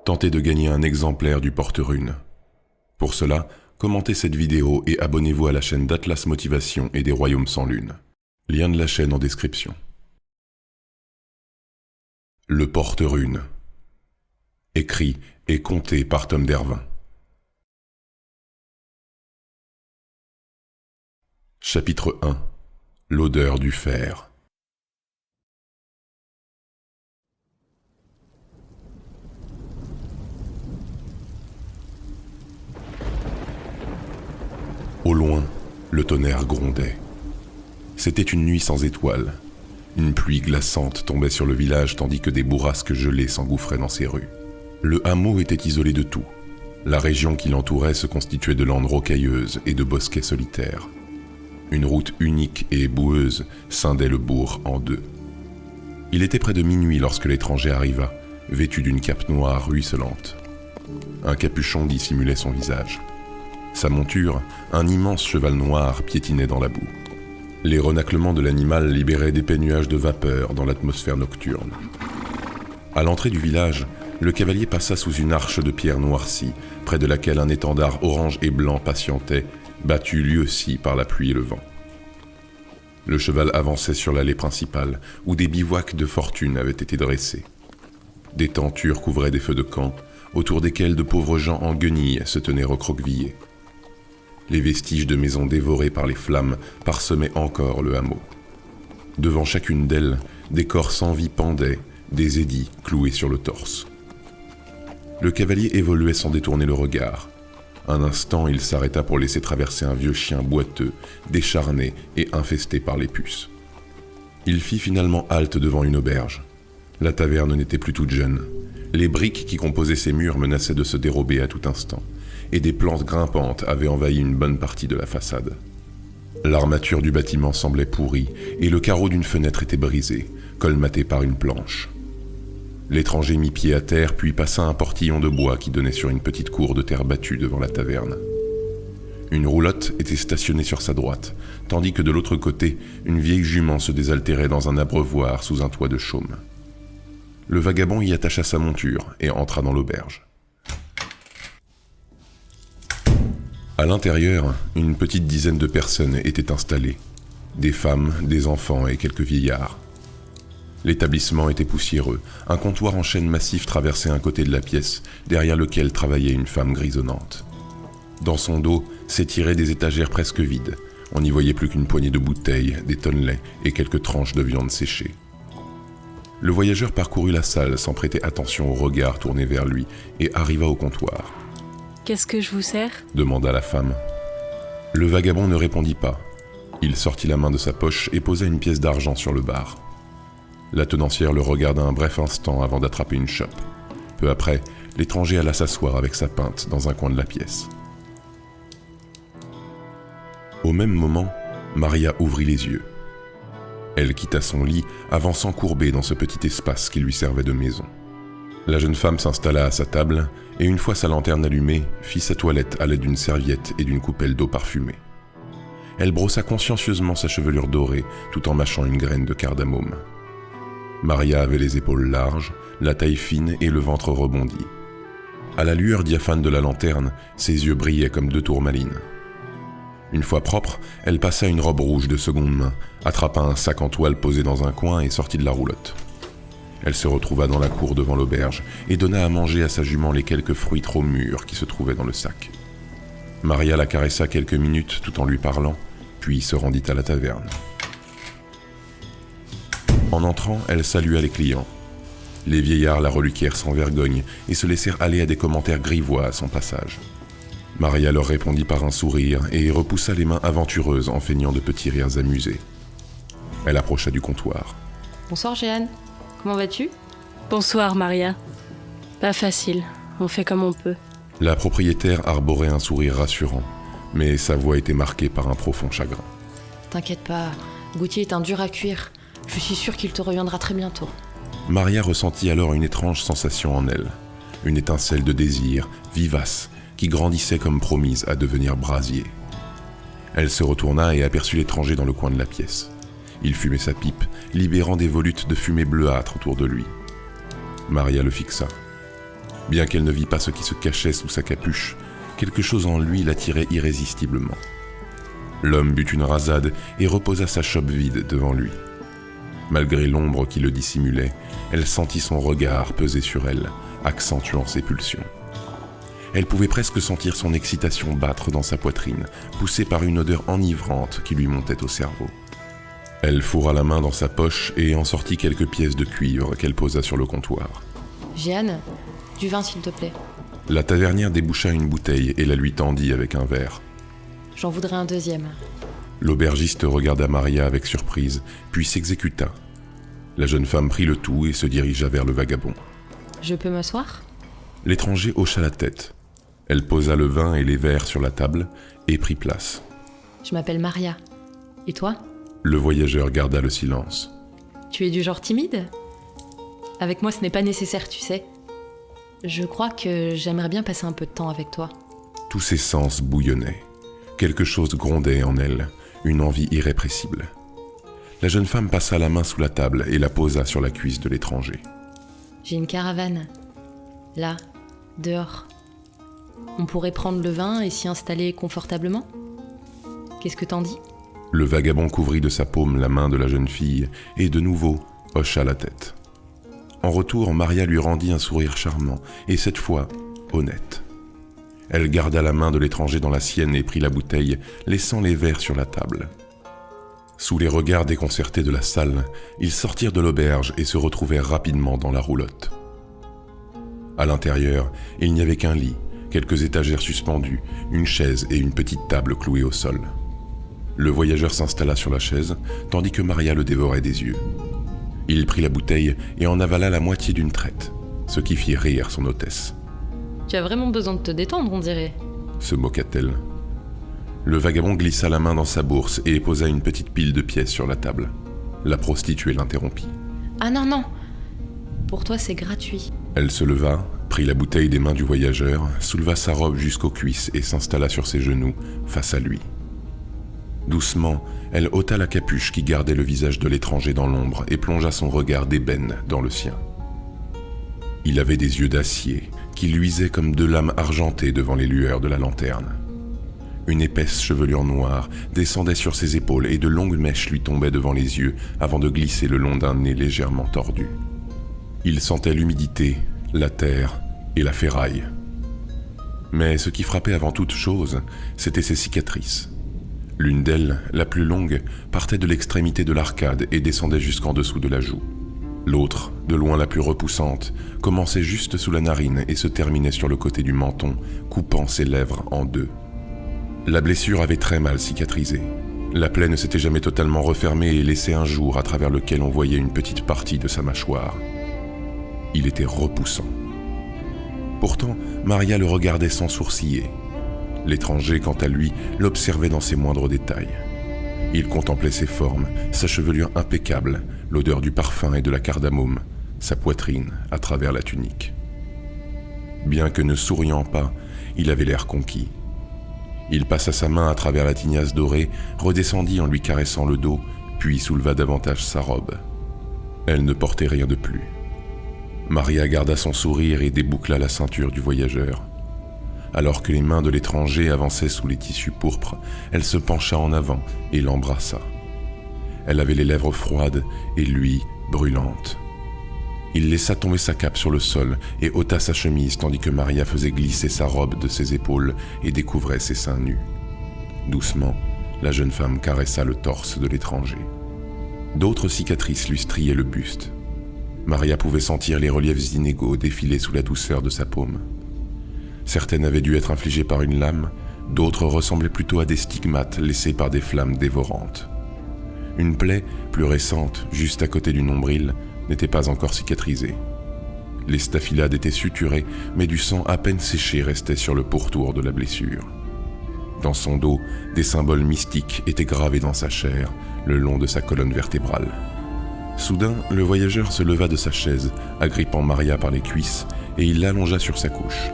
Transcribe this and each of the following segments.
Tentez de gagner un exemplaire du porte-rune. Pour cela, commentez cette vidéo et abonnez-vous à la chaîne d'Atlas Motivation et des Royaumes sans Lune. Lien de la chaîne en description. Le porte-rune. Écrit et conté par Tom Dervin. Chapitre 1. L'odeur du fer. Au loin, le tonnerre grondait. C'était une nuit sans étoiles. Une pluie glaçante tombait sur le village tandis que des bourrasques gelées s'engouffraient dans ses rues. Le hameau était isolé de tout. La région qui l'entourait se constituait de landes rocailleuses et de bosquets solitaires. Une route unique et boueuse scindait le bourg en deux. Il était près de minuit lorsque l'étranger arriva, vêtu d'une cape noire ruisselante. Un capuchon dissimulait son visage. Sa monture, un immense cheval noir, piétinait dans la boue. Les renaclements de l'animal libéraient d'épais nuages de vapeur dans l'atmosphère nocturne. À l'entrée du village, le cavalier passa sous une arche de pierre noircie, près de laquelle un étendard orange et blanc patientait, battu lui aussi par la pluie et le vent. Le cheval avançait sur l'allée principale, où des bivouacs de fortune avaient été dressés. Des tentures couvraient des feux de camp, autour desquels de pauvres gens en guenilles se tenaient recroquevillés. Les vestiges de maisons dévorées par les flammes parsemaient encore le hameau. Devant chacune d'elles, des corps sans vie pendaient, des édits cloués sur le torse. Le cavalier évoluait sans détourner le regard. Un instant, il s'arrêta pour laisser traverser un vieux chien boiteux, décharné et infesté par les puces. Il fit finalement halte devant une auberge. La taverne n'était plus toute jeune. Les briques qui composaient ses murs menaçaient de se dérober à tout instant, et des plantes grimpantes avaient envahi une bonne partie de la façade. L'armature du bâtiment semblait pourrie, et le carreau d'une fenêtre était brisé, colmaté par une planche. L'étranger mit pied à terre, puis passa un portillon de bois qui donnait sur une petite cour de terre battue devant la taverne. Une roulotte était stationnée sur sa droite, tandis que de l'autre côté, une vieille jument se désaltérait dans un abreuvoir sous un toit de chaume. Le vagabond y attacha sa monture et entra dans l'auberge. À l'intérieur, une petite dizaine de personnes étaient installées, des femmes, des enfants et quelques vieillards. L'établissement était poussiéreux, un comptoir en chêne massif traversait un côté de la pièce, derrière lequel travaillait une femme grisonnante. Dans son dos s'étiraient des étagères presque vides, on n'y voyait plus qu'une poignée de bouteilles, des tonnelets et quelques tranches de viande séchée. Le voyageur parcourut la salle sans prêter attention au regard tourné vers lui et arriva au comptoir. « Qu'est-ce que je vous sers ?» demanda la femme. Le vagabond ne répondit pas. Il sortit la main de sa poche et posa une pièce d'argent sur le bar. La tenancière le regarda un bref instant avant d'attraper une chope. Peu après, l'étranger alla s'asseoir avec sa pinte dans un coin de la pièce. Au même moment, Maria ouvrit les yeux. Elle quitta son lit, avançant courbée dans ce petit espace qui lui servait de maison. La jeune femme s'installa à sa table et, une fois sa lanterne allumée, fit sa toilette à l'aide d'une serviette et d'une coupelle d'eau parfumée. Elle brossa consciencieusement sa chevelure dorée tout en mâchant une graine de cardamome. Maria avait les épaules larges, la taille fine et le ventre rebondi. À la lueur diaphane de la lanterne, ses yeux brillaient comme deux tourmalines. Une fois propre, elle passa une robe rouge de seconde main, attrapa un sac en toile posé dans un coin et sortit de la roulotte. Elle se retrouva dans la cour devant l'auberge et donna à manger à sa jument les quelques fruits trop mûrs qui se trouvaient dans le sac. Maria la caressa quelques minutes tout en lui parlant, puis se rendit à la taverne. En entrant, elle salua les clients. Les vieillards la reluquèrent sans vergogne et se laissèrent aller à des commentaires grivois à son passage. Maria leur répondit par un sourire et repoussa les mains aventureuses en feignant de petits rires amusés. Elle approcha du comptoir. « Bonsoir Jeanne, comment vas-tu ?»« Bonsoir Maria. Pas facile, on fait comme on peut. » La propriétaire arborait un sourire rassurant, mais sa voix était marquée par un profond chagrin. « T'inquiète pas, Gauthier est un dur à cuire. Je suis sûre qu'il te reviendra très bientôt. » Maria ressentit alors une étrange sensation en elle, une étincelle de désir, vivace, qui grandissait comme promise à devenir brasier. Elle se retourna et aperçut l'étranger dans le coin de la pièce. Il fumait sa pipe, libérant des volutes de fumée bleuâtre autour de lui. Maria le fixa. Bien qu'elle ne vît pas ce qui se cachait sous sa capuche, quelque chose en lui l'attirait irrésistiblement. L'homme but une rasade et reposa sa chope vide devant lui. Malgré l'ombre qui le dissimulait, elle sentit son regard peser sur elle, accentuant ses pulsions. Elle pouvait presque sentir son excitation battre dans sa poitrine, poussée par une odeur enivrante qui lui montait au cerveau. Elle fourra la main dans sa poche et en sortit quelques pièces de cuivre qu'elle posa sur le comptoir. Jeanne, du vin s'il te plaît. La tavernière déboucha une bouteille et la lui tendit avec un verre. J'en voudrais un deuxième. L'aubergiste regarda Maria avec surprise, puis s'exécuta. La jeune femme prit le tout et se dirigea vers le vagabond. Je peux m'asseoir ? L'étranger hocha la tête. Elle posa le vin et les verres sur la table et prit place. Je m'appelle Maria. Et toi ? Le voyageur garda le silence. Tu es du genre timide ? Avec moi, ce n'est pas nécessaire, tu sais. Je crois que j'aimerais bien passer un peu de temps avec toi. Tous ses sens bouillonnaient. Quelque chose grondait en elle, une envie irrépressible. La jeune femme passa la main sous la table et la posa sur la cuisse de l'étranger. J'ai une caravane. Là, dehors. On pourrait prendre le vin et s'y installer confortablement ? Qu'est-ce que t'en dis ? Le vagabond couvrit de sa paume la main de la jeune fille et de nouveau hocha la tête. En retour, Maria lui rendit un sourire charmant et cette fois honnête. Elle garda la main de l'étranger dans la sienne et prit la bouteille, laissant les verres sur la table. Sous les regards déconcertés de la salle, ils sortirent de l'auberge et se retrouvèrent rapidement dans la roulotte. À l'intérieur, il n'y avait qu'un lit, quelques étagères suspendues, une chaise et une petite table clouée au sol. Le voyageur s'installa sur la chaise, tandis que Maria le dévorait des yeux. Il prit la bouteille et en avala la moitié d'une traite, ce qui fit rire son hôtesse. « Tu as vraiment besoin de te détendre, on dirait. » se moqua-t-elle. Le vagabond glissa la main dans sa bourse et posa une petite pile de pièces sur la table. La prostituée l'interrompit. « Ah non, non. Pour toi, c'est gratuit. » Elle se leva, prit la bouteille des mains du voyageur, souleva sa robe jusqu'aux cuisses et s'installa sur ses genoux, face à lui. Doucement, elle ôta la capuche qui gardait le visage de l'étranger dans l'ombre et plongea son regard d'ébène dans le sien. Il avait des yeux d'acier qui luisaient comme deux lames argentées devant les lueurs de la lanterne. Une épaisse chevelure noire descendait sur ses épaules et de longues mèches lui tombaient devant les yeux avant de glisser le long d'un nez légèrement tordu. Il sentait l'humidité, la terre et la ferraille. Mais ce qui frappait avant toute chose, c'était ses cicatrices. L'une d'elles, la plus longue, partait de l'extrémité de l'arcade et descendait jusqu'en dessous de la joue. L'autre, de loin la plus repoussante, commençait juste sous la narine et se terminait sur le côté du menton, coupant ses lèvres en deux. La blessure avait très mal cicatrisé. La plaie ne s'était jamais totalement refermée et laissait un jour à travers lequel on voyait une petite partie de sa mâchoire. Il était repoussant. Pourtant, Maria le regardait sans sourciller. L'étranger, quant à lui, l'observait dans ses moindres détails. Il contemplait ses formes, sa chevelure impeccable, l'odeur du parfum et de la cardamome, sa poitrine à travers la tunique. Bien que ne souriant pas, il avait l'air conquis. Il passa sa main à travers la tignasse dorée, redescendit en lui caressant le dos, puis souleva davantage sa robe. Elle ne portait rien de plus. Maria garda son sourire et déboucla la ceinture du voyageur. Alors que les mains de l'étranger avançaient sous les tissus pourpres, elle se pencha en avant et l'embrassa. Elle avait les lèvres froides et lui, brûlantes. Il laissa tomber sa cape sur le sol et ôta sa chemise tandis que Maria faisait glisser sa robe de ses épaules et découvrait ses seins nus. Doucement, la jeune femme caressa le torse de l'étranger. D'autres cicatrices lui striaient le buste. Maria pouvait sentir les reliefs inégaux défiler sous la douceur de sa paume. Certaines avaient dû être infligées par une lame, d'autres ressemblaient plutôt à des stigmates laissés par des flammes dévorantes. Une plaie, plus récente, juste à côté du nombril, n'était pas encore cicatrisée. Les staphylades étaient suturées, mais du sang à peine séché restait sur le pourtour de la blessure. Dans son dos, des symboles mystiques étaient gravés dans sa chair, le long de sa colonne vertébrale. Soudain, le voyageur se leva de sa chaise, agrippant Maria par les cuisses, et il l'allongea sur sa couche.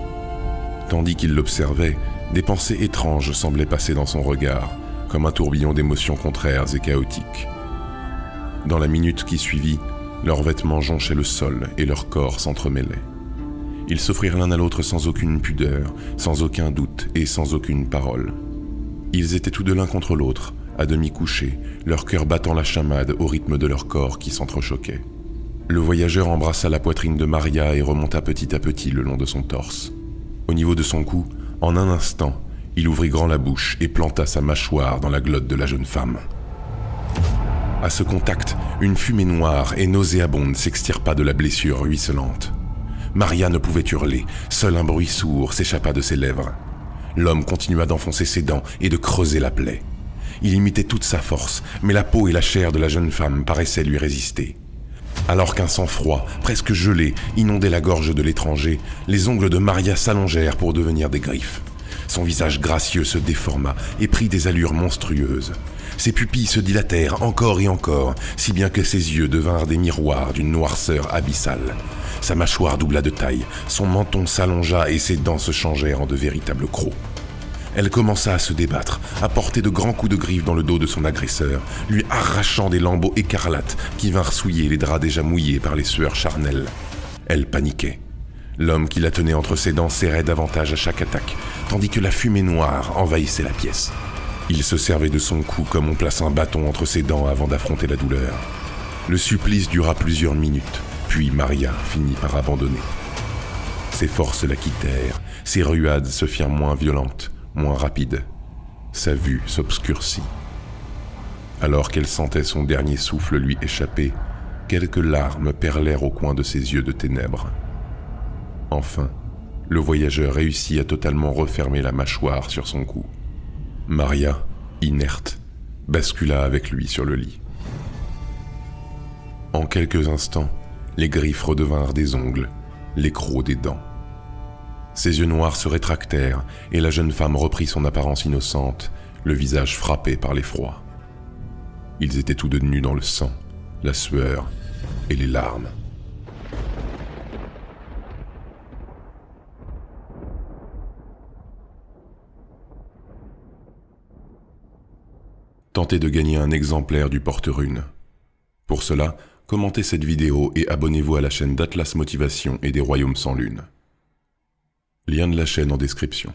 Tandis qu'il l'observait, des pensées étranges semblaient passer dans son regard, comme un tourbillon d'émotions contraires et chaotiques. Dans la minute qui suivit, leurs vêtements jonchaient le sol et leur corps s'entremêlaient. Ils s'offrirent l'un à l'autre sans aucune pudeur, sans aucun doute et sans aucune parole. Ils étaient tous deux l'un contre l'autre, à demi couchés, leur cœur battant la chamade au rythme de leur corps qui s'entrechoquaient. Le voyageur embrassa la poitrine de Maria et remonta petit à petit le long de son torse. Au niveau de son cou, en un instant, il ouvrit grand la bouche et planta sa mâchoire dans la glotte de la jeune femme. À ce contact, une fumée noire et nauséabonde s'extirpa de la blessure ruisselante. Maria ne pouvait hurler, seul un bruit sourd s'échappa de ses lèvres. L'homme continua d'enfoncer ses dents et de creuser la plaie. Il imitait toute sa force, mais la peau et la chair de la jeune femme paraissaient lui résister. Alors qu'un sang froid, presque gelé, inondait la gorge de l'étranger, les ongles de Maria s'allongèrent pour devenir des griffes. Son visage gracieux se déforma et prit des allures monstrueuses. Ses pupilles se dilatèrent encore et encore, si bien que ses yeux devinrent des miroirs d'une noirceur abyssale. Sa mâchoire doubla de taille, son menton s'allongea et ses dents se changèrent en de véritables crocs. Elle commença à se débattre, à porter de grands coups de griffe dans le dos de son agresseur, lui arrachant des lambeaux écarlates qui vinrent souiller les draps déjà mouillés par les sueurs charnelles. Elle paniquait. L'homme qui la tenait entre ses dents serrait davantage à chaque attaque, tandis que la fumée noire envahissait la pièce. Il se servait de son cou comme on place un bâton entre ses dents avant d'affronter la douleur. Le supplice dura plusieurs minutes, puis Maria finit par abandonner. Ses forces la quittèrent, ses ruades se firent moins violentes, moins rapides. Sa vue s'obscurcit. Alors qu'elle sentait son dernier souffle lui échapper, quelques larmes perlèrent au coin de ses yeux de ténèbres. Enfin, le voyageur réussit à totalement refermer la mâchoire sur son cou. Maria, inerte, bascula avec lui sur le lit. En quelques instants, les griffes redevinrent des ongles, les crocs des dents. Ses yeux noirs se rétractèrent et la jeune femme reprit son apparence innocente, le visage frappé par l'effroi. Ils étaient tous deux nus dans le sang, la sueur et les larmes. Tentez de gagner un exemplaire du porte-rune. Pour cela, commentez cette vidéo et abonnez-vous à la chaîne d'Atlas Motivation et des Royaumes sans Lune. Lien de la chaîne en description.